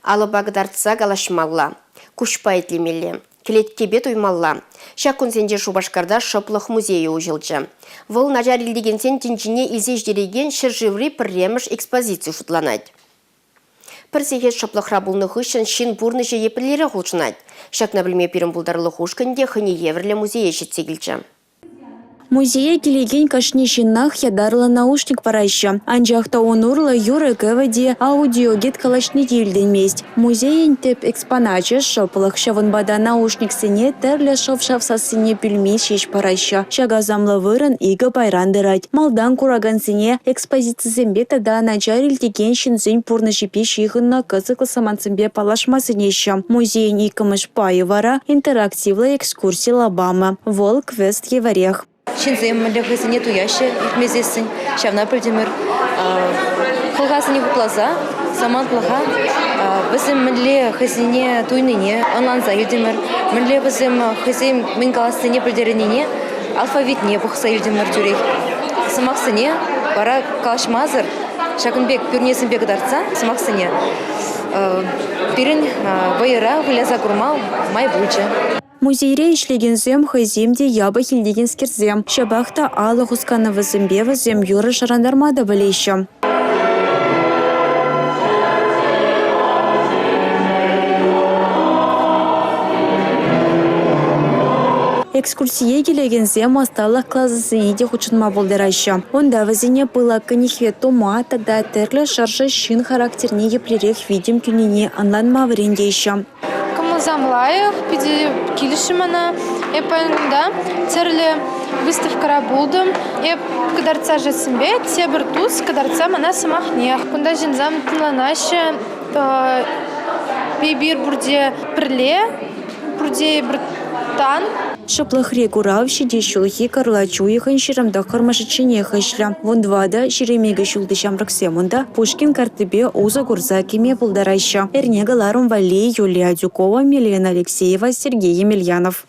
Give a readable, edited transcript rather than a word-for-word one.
Алы бағдарца галашмалла. Кушпа етлемелі. Келеткебет уймалла. Шакунсенде Шубашкарда шыплық музейі ұжылчы. Выл нажарилдегенсен тінчіне изеждереген шыржыври пірреміш экспозицию шутланайды. Пірсегет шыплықра бұлны үшін шин бұрнышы епілері құлшынайды. Шакна білме пирім бұлдарлы құшкінде хыне еврлі музейі жетсегілчі. Музее келеген кашни шиннах ядарлы наушник парайшы. Анжақта онурлы юры көвіде аудиогет калашни елден мест. Музейін теп экспоначы шыплық шавынбада наушниксіне тәрлі шавшавсасыне пүлмей шеш парайшы. Шагазамлы вырын игі байрандырайд. Малдан курагансыне экспозициясембе тада начарил деген шинзін пурны жіпе шиғынна кызықлы самансымбе палашмасынеші. Музейін икіміш пайы вара интерактивлы экскурсия лабамы. Вол квест еварех. Шинзем мілі ғызыне туяшы, икмезесін, шавна пілдемір, қылғасыне құплаза, саман қылға, бізім мілі ғызыне туйныне, онланза елдемір, мілі бізім ғызым мінгаласыне пілдерінене, алфавитне бұқса елдемір жүрек. Сымақсыне, бара қалашмазыр, шакынбек пүрнесінбек дарца, сымақсыне, бірін байыра ғыляза күрмал май бұлчы. Музейре ишлегензем хайземде ябы хилдеген скерзем. Шабахта алы хускановы зімбевы зем юры шарандармада валейші. Экскурсия келегензем асталық клазысыне де хучынма болдырайшы. Онда вазине пыла көнихве тома тада терлі шаршы шин характерне еплерек видим күніне анланма варендейші. Замлаев, пиди килишимана, эпангда, церли выставка булдым, кадарца жесимбе, тебір туз, кадарца мана самахнех. Кунда жинзам тынланашы, бейбир бурде пірле, бурде біртан. Шыплық регурав шеде шулхи карлачу ехын ширамда қармашычыне хышлям. Вондвада ширемегі шулды шамраксемында Пушкин картыбе уза гурза кеме пулдарайшы. Эрнегаларым Валей, Юлия Дюкова, Милена Алексеева, Сергей Емельянов.